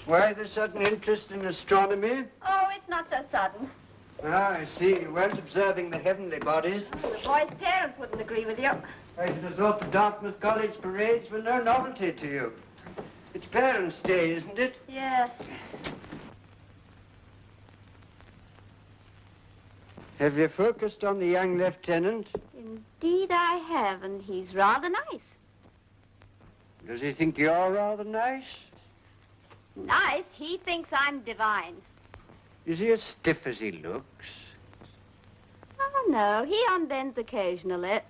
Why the sudden interest in astronomy? Oh, it's not so sudden. Ah, I see. You weren't observing the heavenly bodies. Oh, the boy's parents wouldn't agree with you. I should have thought the Dartmouth College parades were no novelty to you. It's Parents' Day, isn't it? Yes. Have you focused on the young lieutenant? Indeed I have, and he's rather nice. Does he think you're rather nice? Nice? He thinks I'm divine. Is he as stiff as he looks? Oh, no, he unbends occasionally.